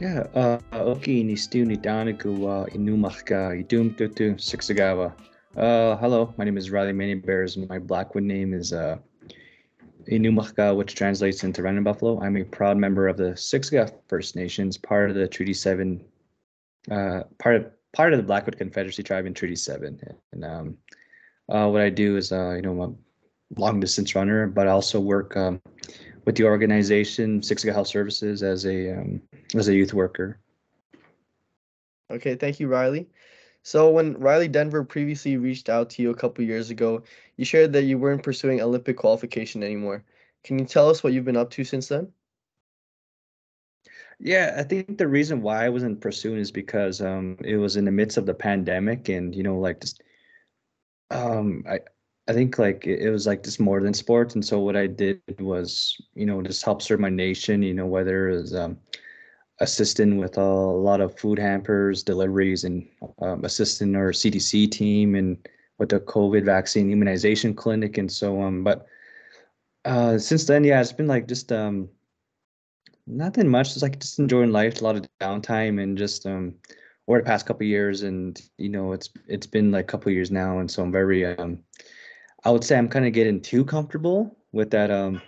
Yeah, okay, ni Stu ni Danaku Inumaka Idum Tutu Sixagawa. Hello, my name is Rilee ManyBears. My Blackwood name is Inumaka, which translates into Random Buffalo. I'm a proud member of the Siksika First Nations, part of the Treaty 7, part of the Blackwood Confederacy tribe in Treaty 7. And what I do is, I'm a long distance runner, but I also work with the organization Siksika Health Services as a youth worker. Okay, thank you, Riley. So when Riley Denver previously reached out to you a couple years ago, you shared that you weren't pursuing Olympic qualification anymore. Can you tell us what you've been up to since then? Yeah, I think the reason why I wasn't pursuing is because it was in the midst of the pandemic and like just I think like it was like just more than sports, and so what I did was just help serve my nation, whether it was assisting with a lot of food hampers deliveries and assisting our CDC team and with the COVID vaccine immunization clinic and so on. But since then, yeah, it's been like just nothing much. Just like just enjoying life, a lot of downtime, and just over the past couple of years, and it's been like a couple of years now, and so I'm very I would say I'm kind of getting too comfortable with that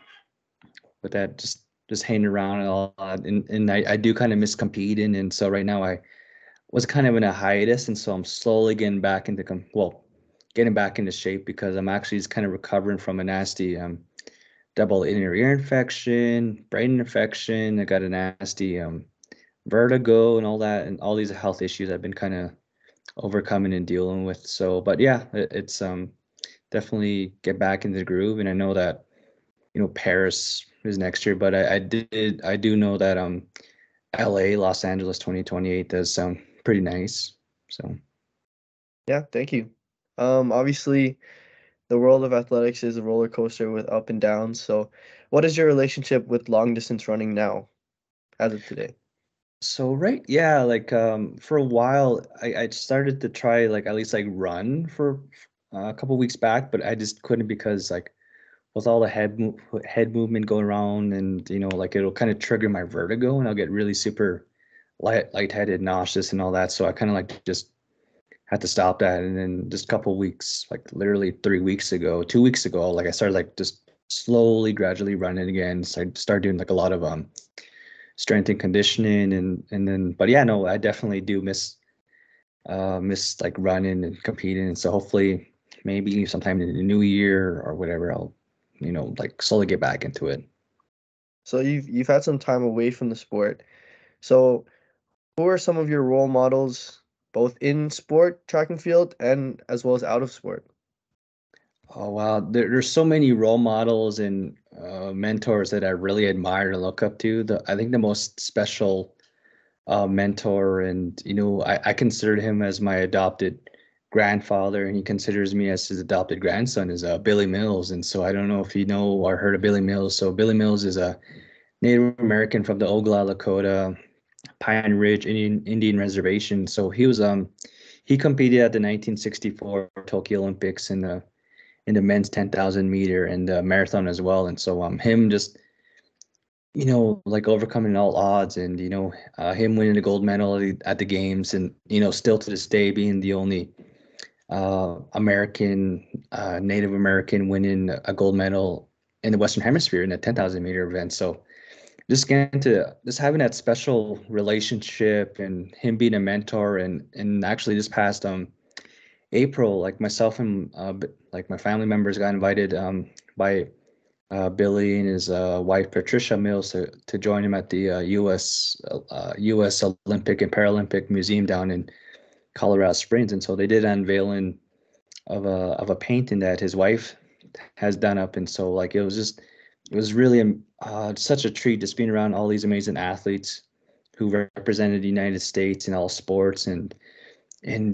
just hanging around and all, and I do kind of miss competing, and so right now I was kind of in a hiatus, and so I'm slowly getting back into getting back into shape because I'm actually just kind of recovering from a nasty double inner ear infection, brain infection. I got a nasty vertigo and all that, and all these health issues I've been kind of overcoming and dealing with. So, but yeah, it's definitely get back into the groove. And I know that Paris is next year, but I do know that LA, Los Angeles 2028 does sound pretty nice. So. Yeah, thank you. Obviously, the world of athletics is a roller coaster with up and downs. So, what is your relationship with long distance running now, as of today? So right, yeah, like for a while I started to try like at least like run for a couple weeks back, but I just couldn't because like with all the head movement going around and like it'll kind of trigger my vertigo and I'll get really super lightheaded, nauseous and all that. So I kind of like just had to stop that. And then just a couple weeks, like literally 3 weeks ago, 2 weeks ago, like I started like just slowly, gradually running again. So I started doing like a lot of strength and conditioning and then but yeah, no, I definitely do miss like running and competing. And so hopefully maybe sometime in the new year or whatever, I'll like slowly get back into it. So you've had some time away from the sport. So who are some of your role models, both in sport, track and field, and as well as out of sport? Oh wow, there's so many role models and mentors that I really admire and look up to. I think the most special mentor, and I considered him as my adopted grandfather, and he considers me as his adopted grandson, is Billy Mills. And so I don't know if you know or heard of Billy Mills. So Billy Mills is a Native American from the Oglala Lakota Pine Ridge Indian Reservation. So he competed at the 1964 Tokyo Olympics in the men's 10,000 meter and the marathon as well. And so him just like overcoming all odds and him winning the gold medal at the games, and still to this day being the only American Native American winning a gold medal in the Western Hemisphere in a 10,000 meter event. So just getting to just having that special relationship and him being a mentor, and actually this past April, like myself and like my family members got invited by Billy and his wife Patricia Mills to join him at the U.S. Olympic and Paralympic Museum down in Colorado Springs, and so they did an unveiling of a painting that his wife has done up, and so like it was really such a treat just being around all these amazing athletes who represented the United States in all sports, and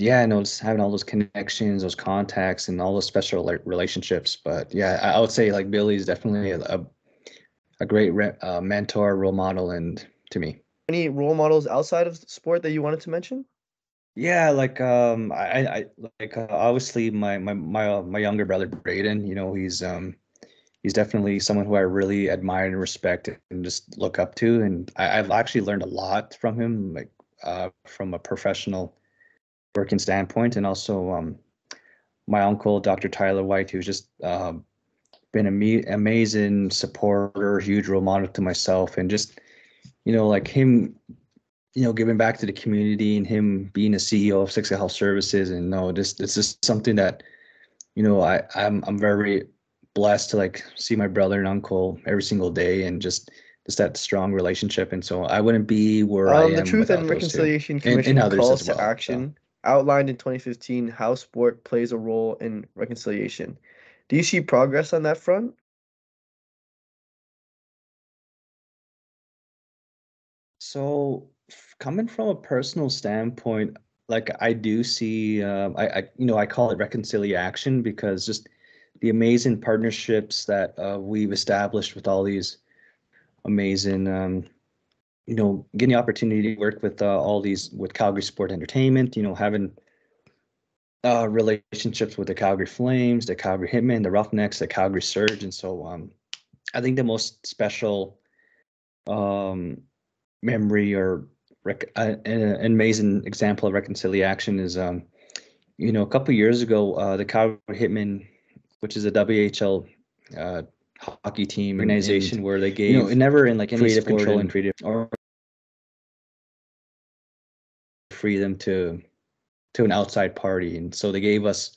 yeah, just having all those connections, those contacts, and all those special like relationships. But yeah, I would say like Billy is definitely a great mentor, role model, and to me. Any role models outside of sport that you wanted to mention? Yeah, like I like obviously my younger brother Braden, he's he's definitely someone who I really admire and respect and just look up to. And I've actually learned a lot from him, like from a professional working standpoint, and also my uncle, Dr. Tyler White, who's just been amazing supporter, huge role model to myself, and just like him, giving back to the community and him being a CEO of Six Health Services. And no, this is something that I'm very blessed to like see my brother and uncle every single day, and just that strong relationship. And so I wouldn't be where I The am Truth without and those two, Reconciliation and Commission others as calls to well. So. action outlined in 2015 how sport plays a role in reconciliation. Do you see progress on that front? So coming from a personal standpoint, like I do see, I call it reconciliation because just the amazing partnerships that we've established with all these amazing, getting the opportunity to work with all these with Calgary Sport Entertainment, having relationships with the Calgary Flames, the Calgary Hitmen, the Roughnecks, the Calgary Surge, and so I think the most special um, memory or an amazing example of reconciliation is a couple years ago the Calgary Hitmen, which is a WHL uh, hockey team Organization and where they it gave never in like any creative sport control and and creative or freedom to an outside party. And so they gave Six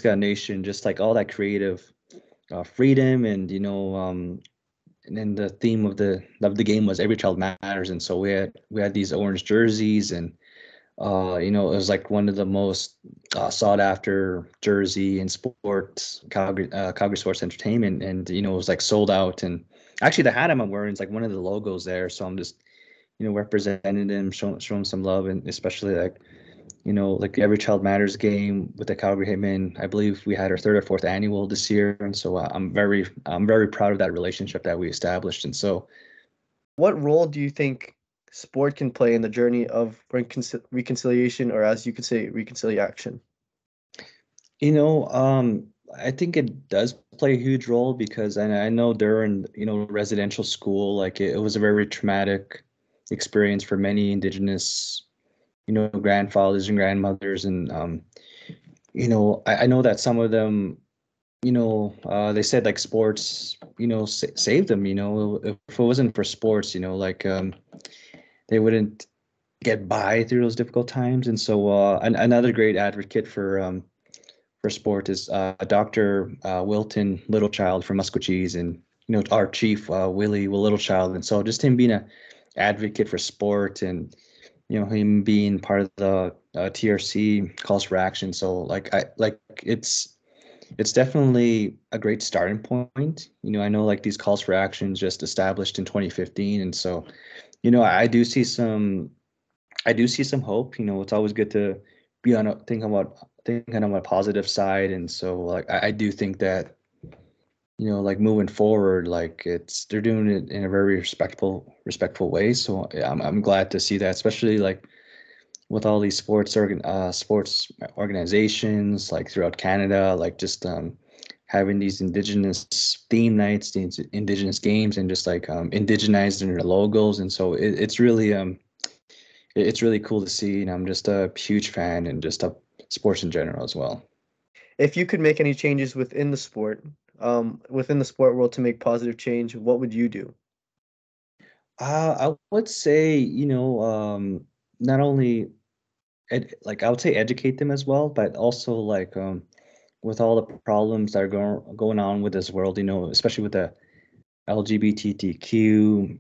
God Nation just like all that creative freedom. And and then the theme of the game was every child matters. And so we had these orange jerseys. And it was like one of the most sought after jersey in sports, Calgary Sports Entertainment. And it was like sold out. And actually the hat I'm wearing is like one of the logos there, so I'm just representing them, showing some love. And especially like like the Every Child Matters game with the Calgary Hitmen. I believe we had our third or fourth annual this year, and so I'm very proud of that relationship that we established. And so, What role do you think sport can play in the journey of reconciliation, or as you could say, reconciliation? I think it does play a huge role because I know during residential school, like it was a very traumatic experience for many Indigenous grandfathers and grandmothers. And I know that some of them they said like sports saved them. If it wasn't for sports, like they wouldn't get by through those difficult times. And so another great advocate for sport is Dr. Wilton Littlechild from Musquecheese, and our chief Willie Littlechild. And so just him being a advocate for sport, and him being part of the TRC calls for action. So it's definitely a great starting point. I know like these calls for action just established in 2015. And so I do see some hope. It's always good to be thinking on a positive side. And so like I do think that like moving forward, like they're doing it in a very respectful way. So yeah, I'm glad to see that, especially like with all these sports organizations like throughout Canada, like just having these indigenous theme nights, these indigenous games, and just like indigenizing their logos. And so it's really cool to see. And I'm just a huge fan and just of sports in general as well. If you could make any changes within the sport world to make positive change, what would you do? I would say, not only like I would say educate them as well, but also like with all the problems that are going on with this world, especially with the LGBTQ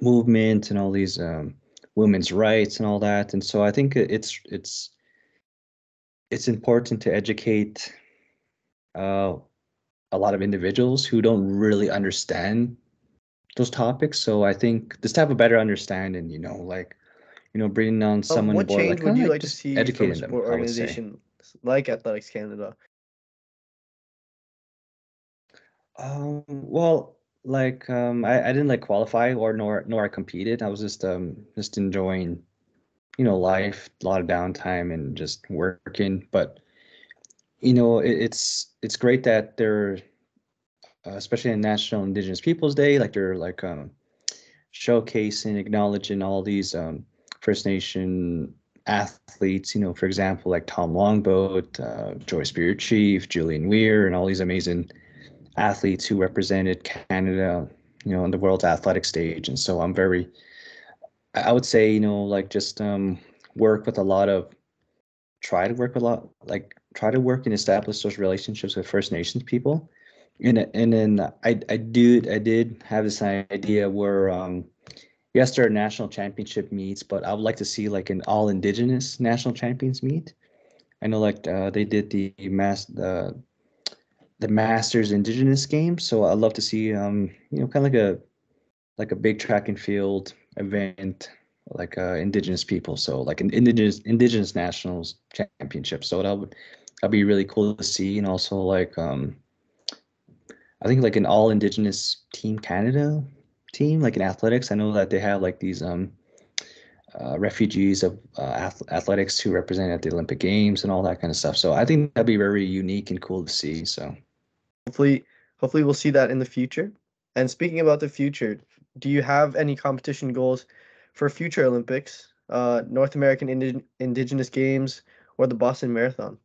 movement and all these women's rights and all that. And so I think it's important to educate uh, a lot of individuals who don't really understand those topics. So I think just to have a better understanding, like bringing on someone What aboard, change like would kind of you like like to just see from a educating them, sport I would say. organization like Athletics Canada? Well, like I didn't like qualify or nor I competed. I was just enjoying, life, a lot of downtime and just working. But it's great that they're especially in National Indigenous Peoples Day, like they're like showcasing, acknowledging all these First Nation athletes. For example, like Tom Longboat, Joy Spirit Chief, Julian Weir, and all these amazing athletes who represented Canada, on the world's athletic stage. And so I would say, like just work with a lot of, try to work with a lot, like try to work and establish those relationships with First Nations people. And then I did have this idea where yes, there are national championship meets, but I would like to see like an all Indigenous national champions meet. I know like they did the Masters Indigenous Games, so I'd love to see kind of like a big track and field event, like Indigenous people, so like an Indigenous Nationals Championship. So that'd be really cool to see, and also like I think like an all Indigenous Team Canada team, like in athletics. I know that they have like these refugees of athletics who represent at the Olympic Games and all that kind of stuff. So I think that'd be very unique and cool to see. So. Hopefully, hopefully we'll see that in the future. And speaking about the future, do you have any competition goals for future Olympics, North American Indigenous Games, or the Boston Marathon?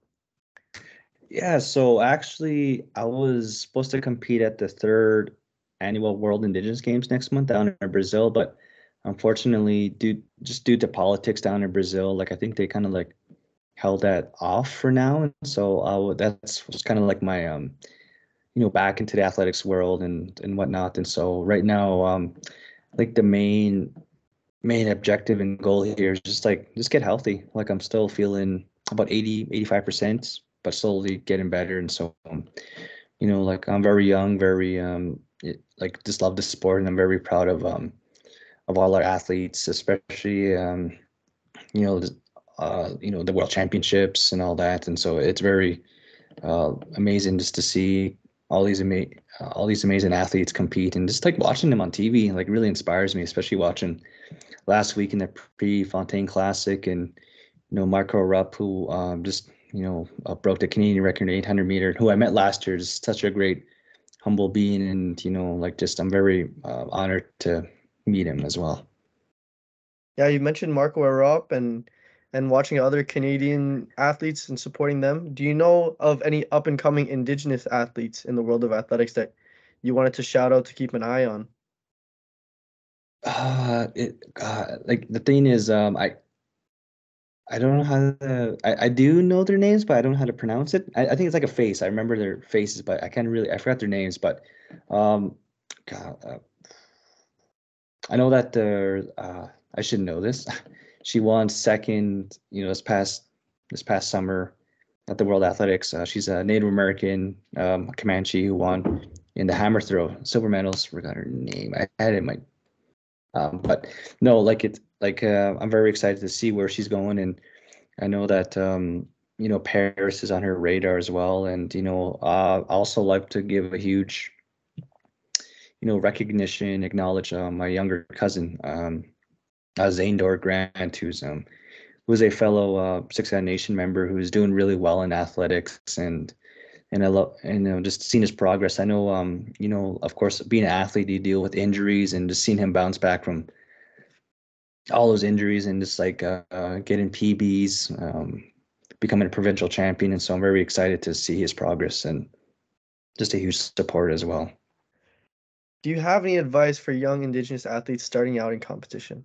Yeah, so actually, I was supposed to compete at the third annual World Indigenous Games next month down in Brazil, but unfortunately, due to politics down in Brazil, like I think they kind of like held that off for now, and so that's was kind of like my back into the athletics world and whatnot, and so right now, like the main objective and goal here is just get healthy. Like I'm still feeling about 80, 85%, but slowly getting better. And so, like I'm very young, very like just love the sport, and I'm very proud of all our athletes, especially you know, the- the world championships and all that. And so it's very amazing just to see all these amazing athletes compete, and just like watching them on TV like really inspires me, especially watching last week in the Prefontaine Classic, and Marco Rupp, who just broke the Canadian record in 800-meter, who I met last year, is such a great, humble being, and like just I'm very honored to meet him as well. Yeah, you mentioned Marco Arop and watching other Canadian athletes and supporting them. Do you know of any up and coming Indigenous athletes in the world of athletics that you wanted to shout out to keep an eye on? Like the thing is, I don't know how to. I do know their names, but I don't know how to pronounce it. I think it's like a face. I remember their faces, but I forgot their names. But um, God, I know that I should know this. She won second, this past summer at the World Athletics. She's a Native American Comanche who won in the hammer throw, silver medals. Forgot her name. I had it in my but no, like it's like I'm very excited to see where she's going, and I know that Paris is on her radar as well, and I also like to give a huge recognition, acknowledge my younger cousin, Zaindor Grant, who's a fellow Six Gun Nation member who's doing really well in athletics, and I love and just seeing his progress. I know of course being an athlete you deal with injuries, and just seeing him bounce back from all those injuries, and just like getting PBs, becoming a provincial champion. And so I'm very excited to see his progress, and just a huge support as well. Do you have any advice for young Indigenous athletes starting out in competition?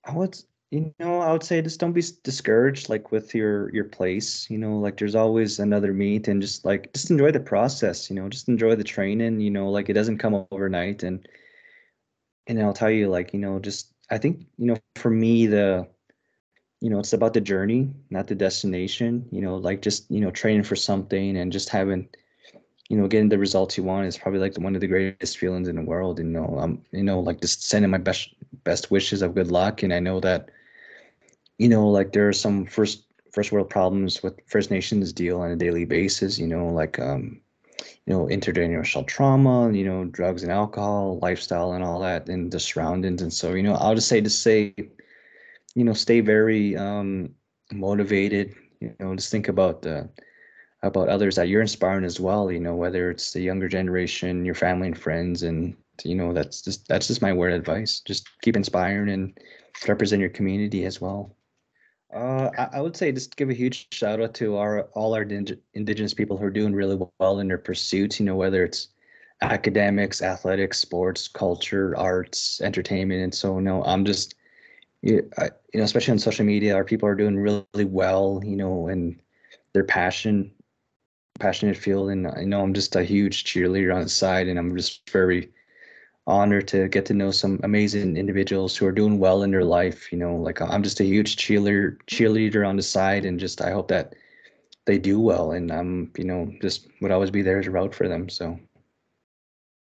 I would, I would say just don't be discouraged, like with your place. Like there's always another meet, and just enjoy the process. Just enjoy the training. Like it doesn't come overnight, and I'll tell you, like just I think for me it's about the journey, not the destination. Like just training for something and just having getting the results you want is probably like one of the greatest feelings in the world. Like just sending my best wishes of good luck. And I know that like there are some first world problems with First Nations deal on a daily basis. Like intergenerational trauma, drugs and alcohol, lifestyle, and all that, and the surroundings. And so I'll just say stay very motivated. Just think about others that you're inspiring as well, whether it's the younger generation, your family and friends, and that's just my word of advice. Just keep inspiring and represent your community as well. I would say just give a huge shout out to our all our indigenous people who are doing really well in their pursuits, whether it's academics, athletics, sports, culture, arts, entertainment. And so no, I'm just especially on social media, our people are doing really well, and their passionate field. And I know I'm just a huge cheerleader on the side, and I'm just very honored to get to know some amazing individuals who are doing well in their life. Like I'm just a huge cheerleader on the side, and just I hope that they do well, and I'm just would always be there to route for them. So